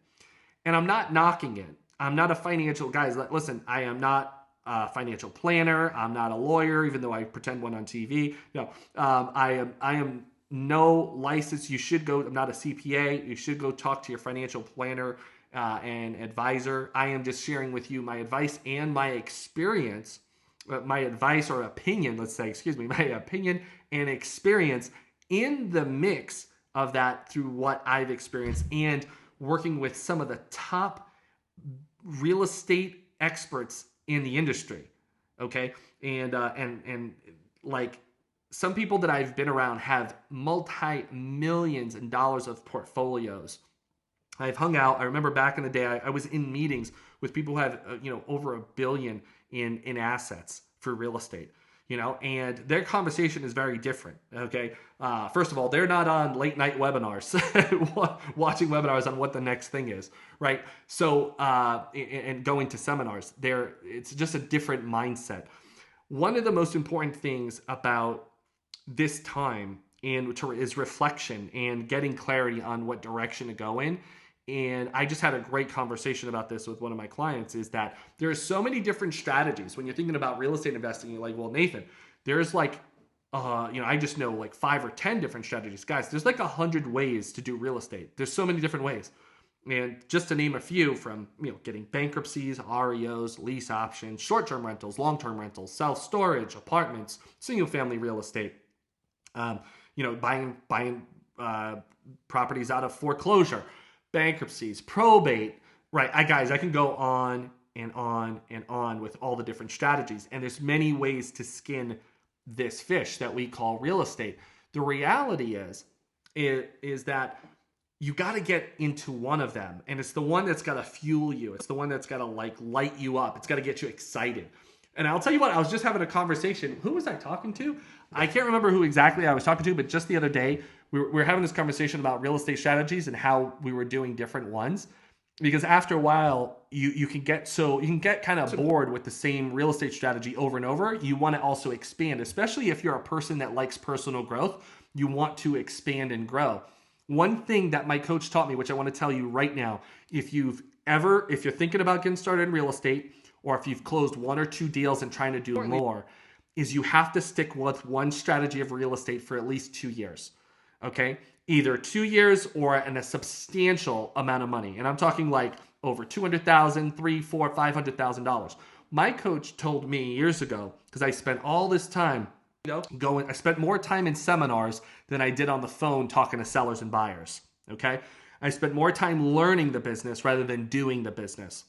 And I'm not knocking it. I'm not a financial guy. Listen, I am not a financial planner. I'm not a lawyer, even though I pretend one on TV. No, I am no license. You should go. I'm not a CPA. You should go talk to your financial planner and advisor. I am just sharing with you my advice and my experience, my advice or opinion, let's say, my opinion and experience in the mix of that through what I've experienced and working with some of the top real estate experts in the industry. Okay. And like some people that I've been around have multi-millions in dollars of portfolios. I've hung out. I remember back in the day, I was in meetings with people who have, over $1 billion in assets for real estate, and their conversation is very different. Okay. First of all, they're not on late night webinars, watching webinars on what the next thing is. Right. So, and going to seminars it's just a different mindset. One of the most important things about this time is reflection and getting clarity on what direction to go in. And I just had a great conversation about this with one of my clients, is that there are so many different strategies. When you're thinking about real estate investing, you're like, well, Nathan, there's like, I just know like 5 or 10 different strategies. Guys, there's like 100 ways to do real estate. There's so many different ways. And just to name a few, from getting bankruptcies, REOs, lease options, short-term rentals, long-term rentals, self-storage, apartments, single-family real estate, buying properties out of foreclosure, bankruptcies, probate, right? Guys, I can go on and on and on with all the different strategies. And there's many ways to skin this fish that we call real estate. The reality is that you got to get into one of them. And it's the one that's got to fuel you. It's the one that's got to light you up. It's got to get you excited. And I'll tell you what, I was just having a conversation. Who was I talking to? I can't remember who exactly I was talking to, but just the other day, we were having this conversation about real estate strategies and how we were doing different ones. Because after a while, you can get kind of bored with the same real estate strategy over and over. You want to also expand, especially if you're a person that likes personal growth. You want to expand and grow. One thing that my coach taught me, which I want to tell you right now, if you're thinking about getting started in real estate, or if you've closed 1 or 2 deals and trying to do more, is you have to stick with one strategy of real estate for at least 2 years. Okay? Either 2 years or a substantial amount of money. And I'm talking like over $200,000, $300,000, $400,000, $500,000. My coach told me years ago, because I spent all this time I spent more time in seminars than I did on the phone talking to sellers and buyers. Okay? I spent more time learning the business rather than doing the business.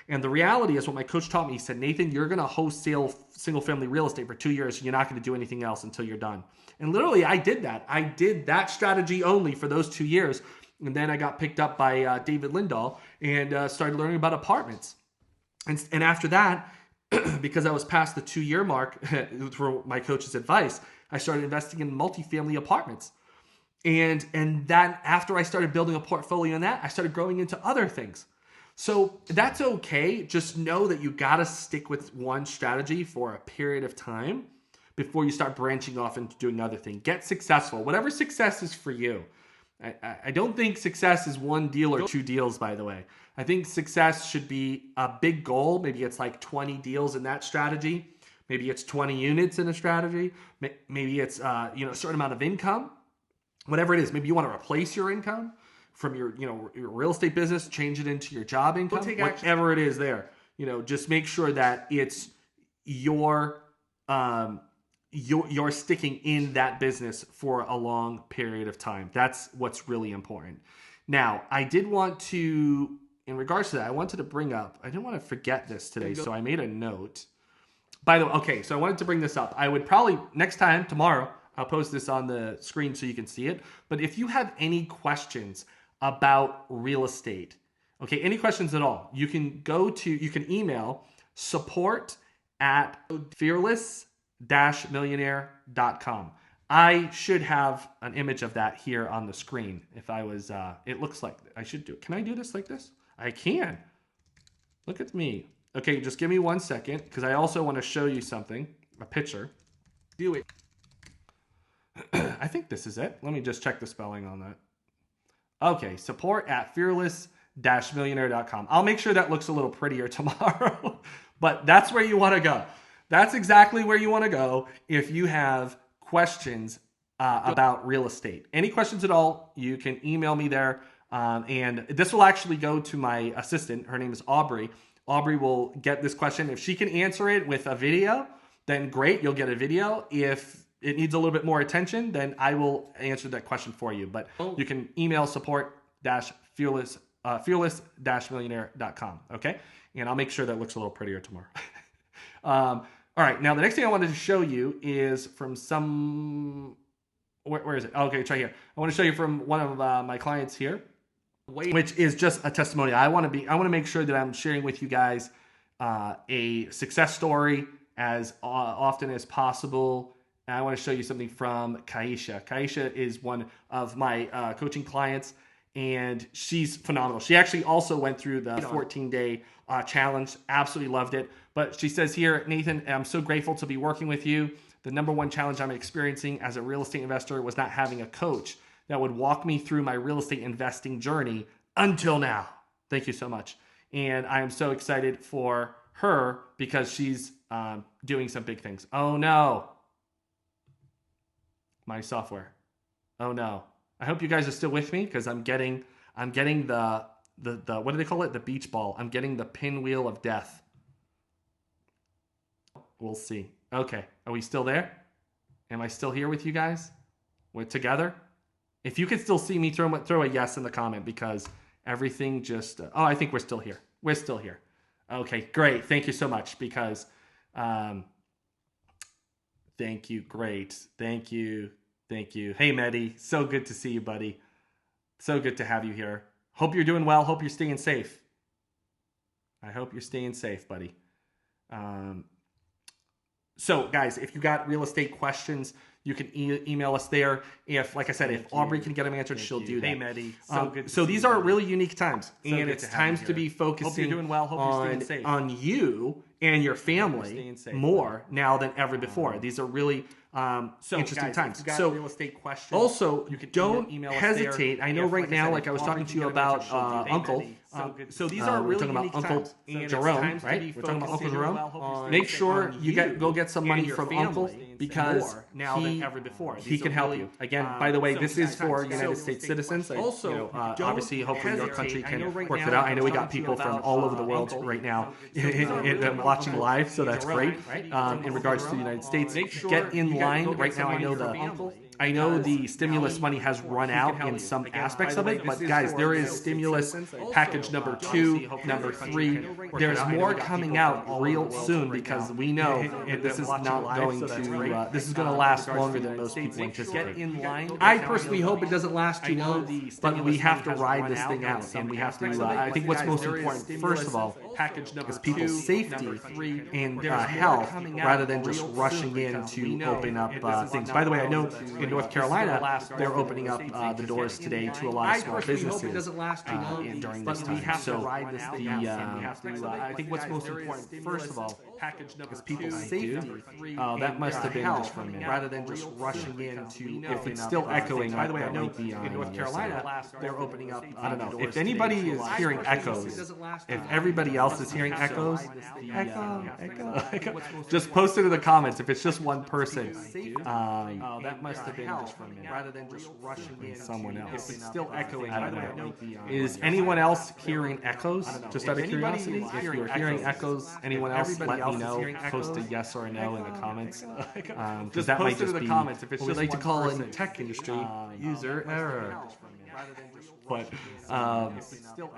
And the reality is what my coach taught me. He said, Nathan, you're going to wholesale single family real estate for 2 years. You're not going to do anything else until you're done. And literally I did that. I did that strategy only for those 2 years. And then I got picked up by David Lindahl and started learning about apartments. And after that, because I was past the 2-year mark for my coach's advice, I started investing in multifamily apartments. And that after I started building a portfolio in that, I started growing into other things. So that's okay. Just know that you got to stick with one strategy for a period of time before you start branching off into doing other things. Get successful, whatever success is for you. I don't think success is one deal or 2 deals, by the way. I think success should be a big goal. Maybe it's like 20 deals in that strategy. Maybe it's 20 units in a strategy. Maybe it's a certain amount of income. Whatever it is, maybe you want to replace your income from your real estate business, change it into your job income, whatever it is there. Just make sure that it's you're sticking in that business for a long period of time. That's what's really important. Now, I did want to, in regards to that, I wanted to bring up, I didn't want to forget this today, so I made a note. By the way, okay, so I wanted to bring this up. I would probably, next time, tomorrow, I'll post this on the screen so you can see it. But if you have any questions about real estate, okay, any questions at all, you can email support@fearless-millionaire.com. I should have an image of that here on the screen. If I was, it looks like I should do it. Can I do this like this? I can. Look at me. Okay, just give me 1 second because I also want to show you something, a picture. Do it. I think this is it. Let me just check the spelling on that. Okay, support@fearless-millionaire.com. I'll make sure that looks a little prettier tomorrow, but that's where you want to go. That's exactly where you want to go if you have questions about real estate. Any questions at all, you can email me there. And this will actually go to my assistant. Her name is Aubrey. Aubrey will get this question. If she can answer it with a video, then great, you'll get a video. If it needs a little bit more attention, then I will answer that question for you. But you can email support-fearless-millionaire.com, okay? And I'll make sure that looks a little prettier tomorrow. All right, now the next thing I wanted to show you is from some... Where is it? Okay, it's right here. I want to show you from one of my clients here, which is just a testimony. I want to make sure that I'm sharing with you guys a success story as often as possible. And I want to show you something from Kaisha. Kaisha is one of my coaching clients, and she's phenomenal. She actually also went through the 14-day challenge. Absolutely loved it. But she says here, Nathan, I'm so grateful to be working with you. The number one challenge I'm experiencing as a real estate investor was not having a coach that would walk me through my real estate investing journey until now. Thank you so much. And I am so excited for her because she's doing some big things. Oh no. My software. Oh no. I hope you guys are still with me because I'm getting the what do they call it? The beach ball. I'm getting the pinwheel of death. We'll see. Okay. Are we still there? Am I still here with you guys? We're together? If you can still see me, throw a yes in the comment because everything just... oh, I think we're still here. We're still here. Okay, great. Thank you so much because... thank you. Great. Thank you. Thank you. Hey, Mehdi. So good to see you, buddy. So good to have you here. Hope you're doing well. Hope you're staying safe. I hope you're staying safe, buddy. So, guys, if you got real estate questions, you can email us there. If, like I said, if Aubrey can get them answered, she'll do that. Hey, Mehdi. So these are really unique times, and it's times to be focusing on you and your family more now than ever before. These are really interesting times. So real estate questions. Also, don't hesitate. I know right now, like I was talking to you about Uncle. So these are really unique times. Jerome, right? We're talking about Uncle Jerome. Make sure you go get some money from Uncle because he can help you. Again, by the way, this is for United States citizens. Also, obviously, hopefully your country can work it out. I know we got people from all over the world right now watching live, so that's great. In regards to the United States, get in line right now. I know I know the stimulus money has run out in some aspects of it, but guys, there is stimulus package number 2, number 3. There's more coming out real soon because we know this is not going to. This is going to last longer than most people anticipate. I personally hope it doesn't last too long, but we have to ride this thing out, and we have to. I think what's most important, first of all, is people's safety and health, rather than just rushing in to open up things. By the way, I know in North Carolina they're opening up the doors today to a lot of small businesses during this time. So I think what's most important, first of all, is people's safety. That must have been just for a minute, rather than just rushing in to. If it's still echoing, by the way, I know in North Carolina they're opening up. I don't know if anybody is hearing echoes. If everybody else is hearing echoes, echo. Just post it in the comments. If it's just one person, that must have been just for a minute, rather than just rushing in someone else. If it's still echoing, I don't know. Is anyone else hearing echoes? Just out of curiosity, if you're hearing echoes, anyone else, let me know. Post a yes or a no in the comments. Just that might just be comments. If it's what we like to call in the tech industry, user error. But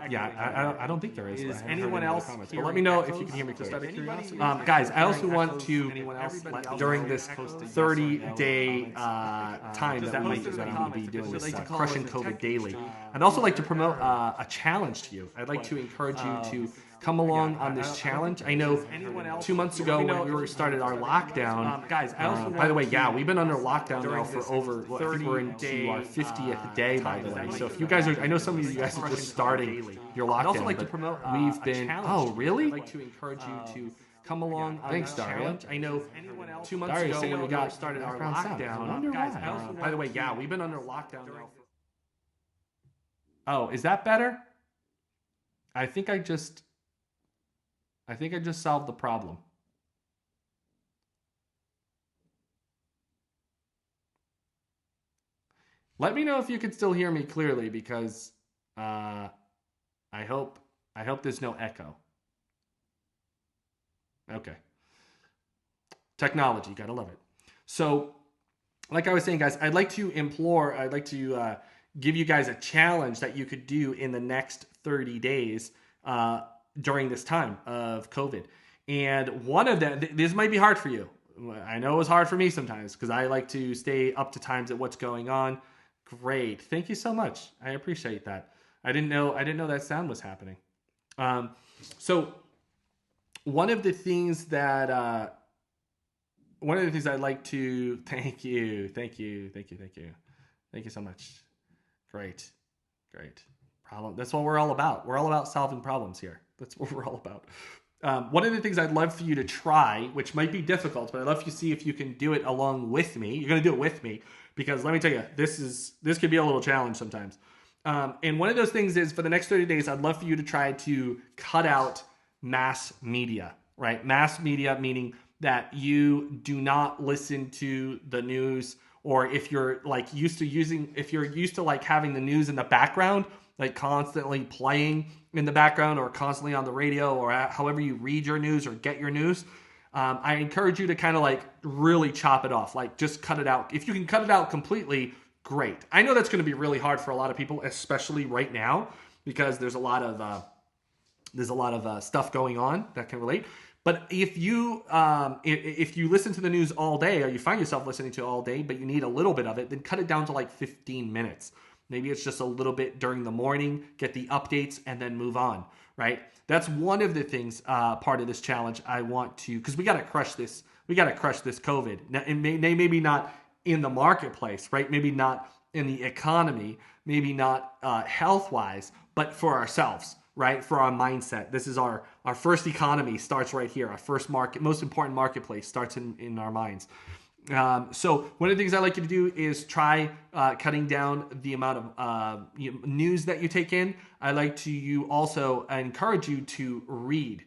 yeah, I don't think there is. Is anyone else? But let me know if you can hear me clearly. Guys, I also want to, during this 30-day time that I'm going to be doing this Crushing COVID Daily, I'd also like to promote a challenge to you. I'd like to encourage you to come along on this challenge. I know 2 months ago when we started our lockdown, guys, by the way, we've been under lockdown now for over, I think we're into our 50th day, by the way. So if you guys are, I know some of you guys are just starting your lockdown. I'd also like to promote we've been, oh, really? I'd like to encourage you to come along on this challenge. I know 2 months ago when we got started our lockdown, guys, by the way, we've been under lockdown now. Oh, is that better? I think I just solved the problem. Let me know if you can still hear me clearly, because I hope there's no echo. Okay. Technology, gotta love it. So, like I was saying, guys, I'd like to give you guys a challenge that you could do in the next 30 days during this time of COVID. And one of them, this might be hard for you. I know it was hard for me sometimes because I like to stay up to times at what's going on. Great. Thank you so much. I appreciate that. I didn't know that sound was happening. So one of the things I'd like to thank you so much. Great. Problem. That's what we're all about. We're all about solving problems here. That's what we're all about. One of the things I'd love for you to try, which might be difficult, but I'd love for you to see if you can do it along with me. You're going to do it with me, because let me tell you, this can be a little challenge sometimes. And one of those things is, for the next 30 days, I'd love for you to try to cut out mass media, right? Mass media meaning that you do not listen to the news, or if you're used to having the news in the background, like constantly playing in the background or constantly on the radio, or however you read your news or get your news, I encourage you to kind of really chop it off, just cut it out. If you can cut it out completely, great. I know that's going to be really hard for a lot of people, especially right now, because there's a lot of stuff going on that can relate. But if you listen to the news all day, or you find yourself listening to it all day, but you need a little bit of it, then cut it down to 15 minutes. Maybe it's just a little bit during the morning, get the updates, and then move on, right? That's one of the things, part of this challenge I want to, because we got to crush this. We got to crush this COVID. Now, and maybe not in the marketplace, right? Maybe not in the economy, maybe not health-wise, but for ourselves, right? For our mindset. This is our first economy starts right here. Our first most important marketplace starts in our minds. So one of the things I like you to do is try cutting down the amount of news that you take in. I like to also encourage you to read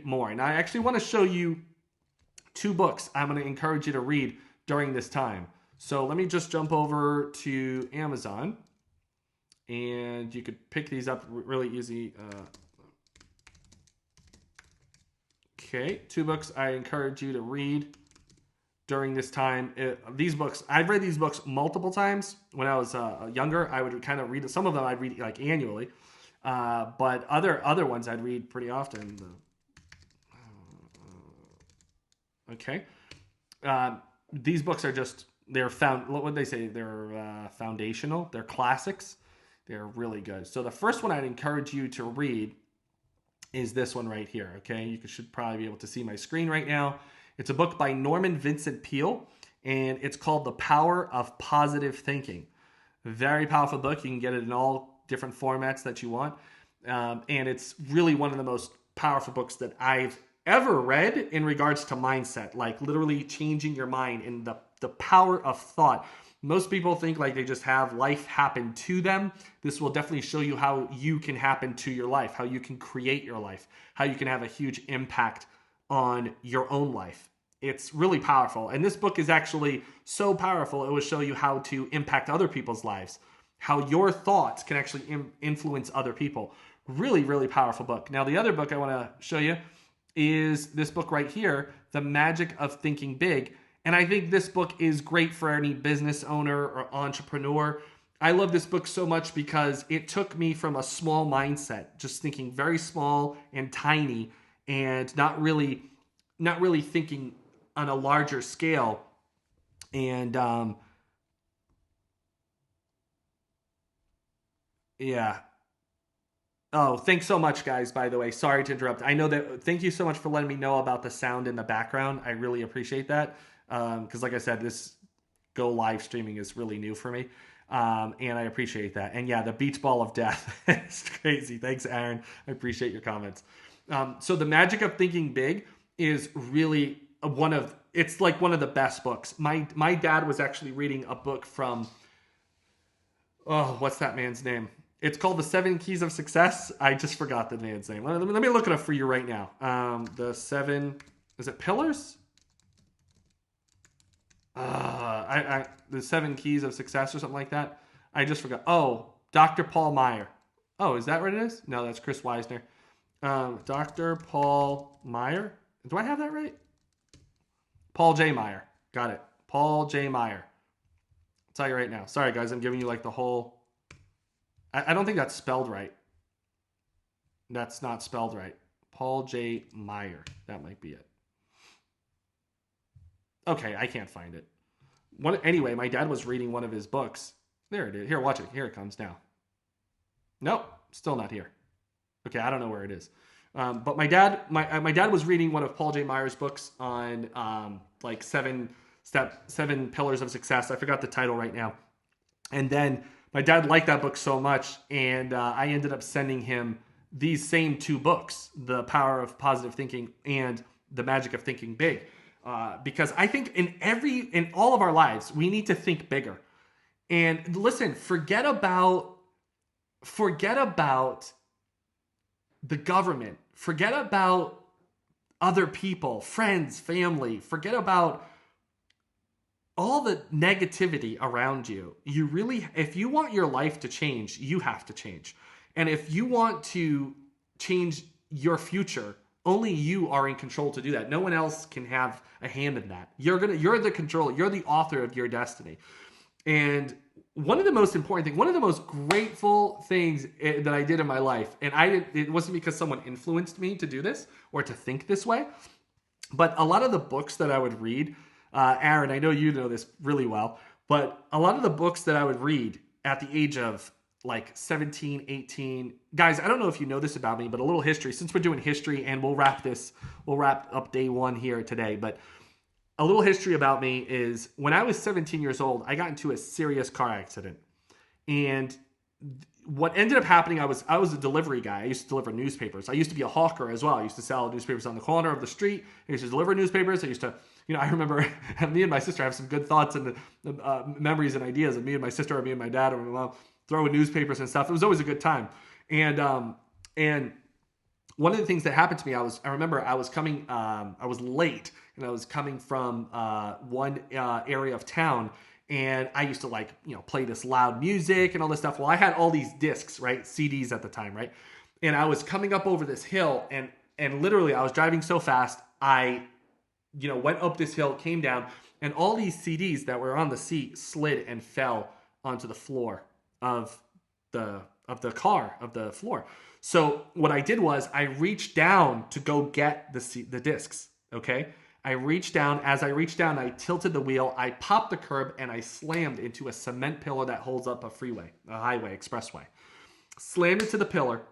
more. And I actually want to show you 2 books I'm going to encourage you to read during this time. So let me just jump over to Amazon, and you could pick these up really easy. Okay, 2 books I encourage you to read during this time. These books, I've read these books multiple times. When I was younger, I would kind of read some of them. I'd read like annually, but other ones I'd read pretty often. Okay, these books are just what would they say? They're foundational. They're classics. They're really good. So the first one I'd encourage you to read is this one right here. Okay, you should probably be able to see my screen right now. It's a book by Norman Vincent Peale, and it's called The Power of Positive Thinking. Very powerful book. You can get it in all different formats that you want. And it's really one of the most powerful books that I've ever read in regards to mindset, like literally changing your mind and the power of thought. Most people think like they just have life happen to them. This will definitely show you how you can happen to your life, how you can create your life, how you can have a huge impact on your own life. It's really powerful. And this book is actually so powerful, it will show you how to impact other people's lives, how your thoughts can actually influence other people. Really, really powerful book. Now, the other book I want to show you is this book right here, The Magic of Thinking Big. And I think this book is great for any business owner or entrepreneur. I love this book so much because it took me from a small mindset, just thinking very small and tiny and not really thinking on a larger scale. And yeah. Oh, thanks so much, guys, by the way. Sorry to interrupt. I know that. Thank you so much for letting me know about the sound in the background. I really appreciate that. Because like I said, this Go live streaming is really new for me. And I appreciate that. And yeah, the beach ball of death is crazy. Thanks, Aaron. I appreciate your comments. So The Magic of Thinking Big is really it's like one of the best books. My dad was actually reading a book from, what's that man's name? It's called The 7 Keys of Success. I just forgot the man's name. Let me look it up for you right now. Is it Pillars? The 7 Keys of Success or something like that. I just forgot. Oh, Dr. Paul Meyer. Oh, is that what it is? No, that's Chris Weisner. Dr. Paul Meyer. Do I have that right? Paul J. Meyer. Got it. Paul J. Meyer. I'll tell you right now. Sorry, guys. I'm giving you like the whole... I don't think that's spelled right. That's not spelled right. Paul J. Meyer. That might be it. Okay, I can't find it. Anyway, my dad was reading one of his books. There it is. Here, watch it. Here it comes now. Nope, still not here. Okay, I don't know where it is. But my dad was reading one of Paul J. Meyer's books on like seven pillars of success. I forgot the title right now. And then my dad liked that book so much, and I ended up sending him these same 2 books, The Power of Positive Thinking and The Magic of Thinking Big. Because I think in all of our lives, we need to think bigger. And listen, forget about the government. Forget about other people, friends, family. Forget about all the negativity around you. If you want your life to change, you have to change. And if you want to change your future, only you are in control to do that. No one else can have a hand in that. You're the controller. You're the author of your destiny. And one of the most important things, one of the most grateful things that I did in my life, and it wasn't because someone influenced me to do this or to think this way, but a lot of the books that I would read, Aaron, I know you know this really well, but a lot of the books that I would read at the age of like 17, 18. Guys, I don't know if you know this about me, but a little history, since we're doing history, and we'll wrap up day 1 here today, but a little history about me is when I was 17 years old, I got into a serious car accident. And what ended up happening, I was a delivery guy. I used to deliver newspapers. I used to be a hawker as well. I used to sell newspapers on the corner of the street. I used to deliver newspapers. I used to, I remember me and my sister have some good thoughts and memories and ideas of me and my sister, or me and my dad, or my mom throwing newspapers and stuff. It was always a good time. And one of the things that happened to me, I remember I was coming, I was late, and I was coming from one area of town, and I used to play this loud music and all this stuff. Well, I had all these discs, right? CDs at the time, right? And I was coming up over this hill, and literally I was driving so fast, I went up this hill, came down, And all these CDs that were on the seat slid and fell onto the floor of the car, of the floor. So what I did was I reached down to go get the discs. Okay. I reached down. As I reached down, I tilted the wheel. I popped the curb and I slammed into a cement pillar that holds up a freeway, a highway, expressway. Slammed into the pillar,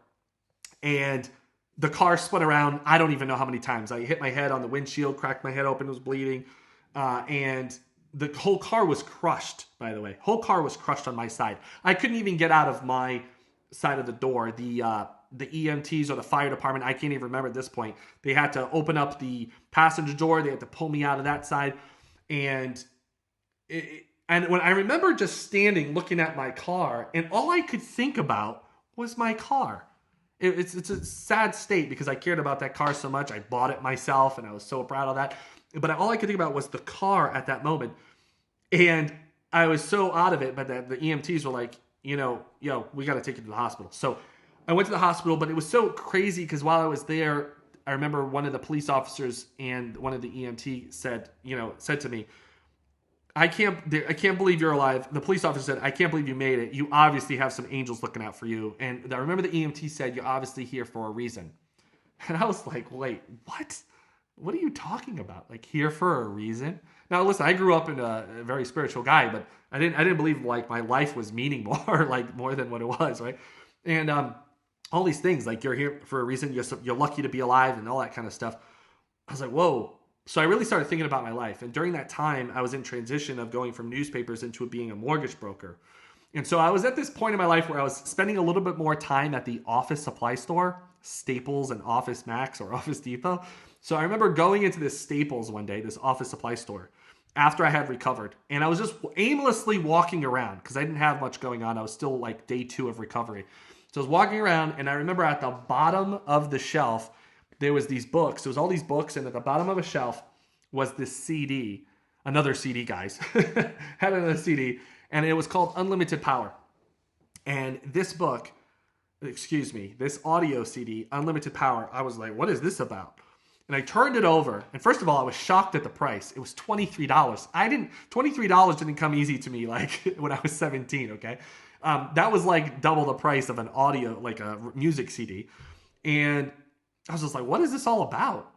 and the car spun around. I don't even know how many times. I hit my head on the windshield, cracked my head open, was bleeding, and the whole car was crushed. By the way, whole car was crushed on my side. I couldn't even get out of my side of the door. The EMTs or the fire department, I can't even remember at this point. They had to open up the passenger door. They had to pull me out of that side, and when I remember just standing looking at my car, and all I could think about was my car. It's a sad state because I cared about that car so much. I bought it myself, and I was so proud of that. But all I could think about was the car at that moment, and I was so out of it. But the EMTs were like, we got to take you to the hospital. So I went to the hospital, but it was so crazy because while I was there, I remember one of the police officers and one of the EMT said to me, I can't believe you're alive. The police officer said, I can't believe you made it. You obviously have some angels looking out for you. And I remember the EMT said, you're obviously here for a reason. And I was like, wait, what? What are you talking about? Like, here for a reason? Now, listen, I grew up in a very spiritual guy, but I didn't believe like my life was meaning more than what it was, right? And all these things, like you're here for a reason, you're lucky to be alive and all that kind of stuff. I was like, whoa. So I really started thinking about my life. And during that time, I was in transition of going from newspapers into being a mortgage broker. And so I was at this point in my life where I was spending a little bit more time at the office supply store, Staples and Office Max or Office Depot. So I remember going into this Staples one day, this office supply store, after I had recovered. And I was just aimlessly walking around because I didn't have much going on. I was still like day 2 of recovery. So I was walking around, and I remember at the bottom of the shelf, there was these books. There was all these books, and at the bottom of a shelf was this CD, another CD, guys, had another CD, and it was called Unlimited Power. And this audio CD, Unlimited Power, I was like, what is this about? And I turned it over, and first of all, I was shocked at the price. It was $23. $23 didn't come easy to me like when I was 17, okay? That was like double the price of an audio, like a music CD. And I was just like, what is this all about?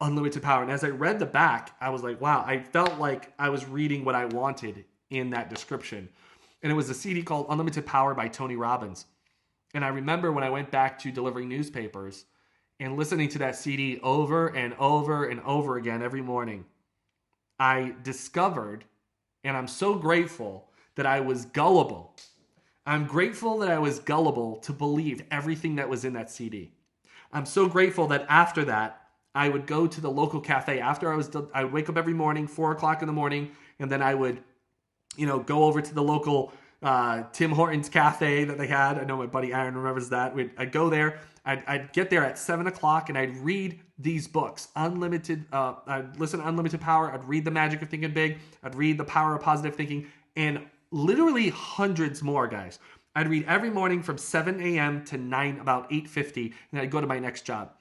Unlimited power. And as I read the back, I was like, wow, I felt like I was reading what I wanted in that description. And it was a CD called Unlimited Power by Tony Robbins. And I remember when I went back to delivering newspapers and listening to that CD over and over and over again every morning, I discovered, and I'm so grateful that I was gullible. I'm grateful that I was gullible to believe everything that was in that CD. I'm so grateful that after that, I would go to the local cafe. After I would wake up every morning, 4 o'clock in the morning, and then I would, go over to the local Tim Hortons cafe that they had. I know my buddy Aaron remembers that. I'd go there. I'd get there at 7 o'clock, and I'd read these books. I'd listen to Unlimited Power. I'd read The Magic of Thinking Big. I'd read The Power of Positive Thinking, and literally hundreds more, guys. I'd read every morning from 7 a.m. to about 8:50, and I'd go to my next job.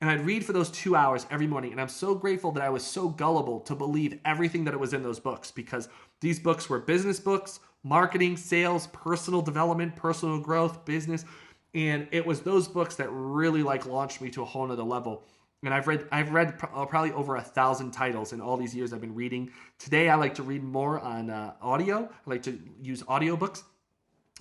And I'd read for those 2 hours every morning. And I'm so grateful that I was so gullible to believe everything that was in those books, because these books were business books, marketing, sales, personal development, personal growth, business. And it was those books that really launched me to a whole nother level. And I've read probably over 1,000 titles in all these years I've been reading. Today, I like to read more on audio. I like to use audiobooks,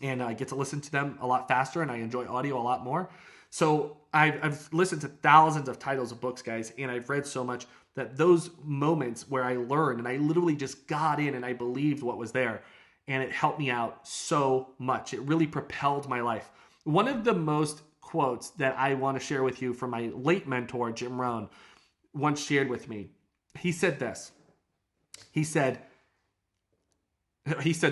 and I get to listen to them a lot faster, and I enjoy audio a lot more. So I've listened to thousands of titles of books, guys, and I've read so much that those moments where I learned and I literally just got in and I believed what was there, and it helped me out so much. It really propelled my life. One of the most quotes that I want to share with you from my late mentor, Jim Rohn, once shared with me. He said this. He said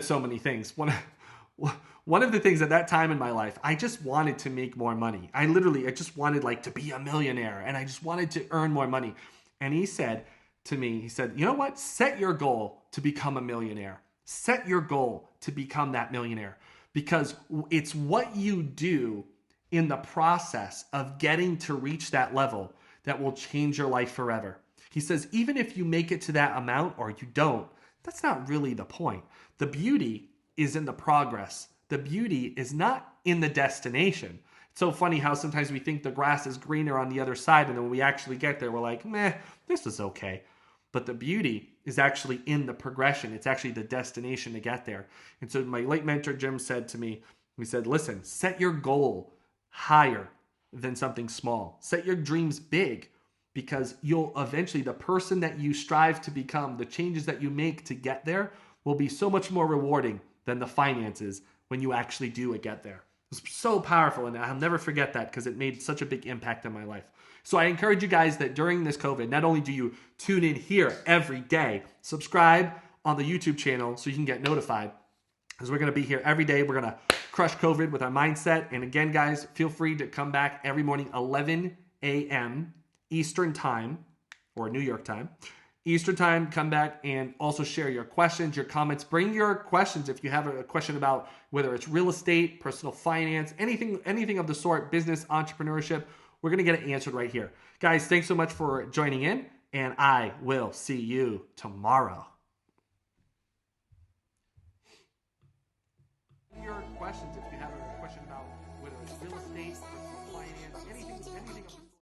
so many things. One of the things at that time in my life, I just wanted to make more money. I just wanted to be a millionaire, and I just wanted to earn more money. And he said to me, you know what? Set your goal to become a millionaire. Set your goal to become that millionaire, because it's what you do in the process of getting to reach that level that will change your life forever. He says, even if you make it to that amount or you don't, that's not really the point. The beauty is in the progress. The beauty is not in the destination. It's so funny how sometimes we think the grass is greener on the other side, and then when we actually get there, we're like, meh, this is okay. But the beauty is actually in the progression. It's actually the destination to get there. And so my late mentor, Jim, said to me, he said, listen, set your goal higher than something small. Set your dreams big, because you'll eventually, the person that you strive to become, the changes that you make to get there will be so much more rewarding than the finances when you actually do get there. It's so powerful, and I'll never forget that because it made such a big impact in my life. So I encourage you guys that during this COVID, not only do you tune in here every day, subscribe on the YouTube channel so you can get notified, because we're going to be here every day. We're going to crush COVID with our mindset. And again, guys, feel free to come back every morning, 11 a.m. Eastern time, or New York time. Eastern time, come back and also share your questions, your comments. Bring your questions if you have a question about whether it's real estate, personal finance, anything of the sort, business, entrepreneurship. We're going to get it answered right here. Guys, thanks so much for joining in, and I will see you tomorrow. Your questions if you have a question about whether it's real estate, personal finance, anything of the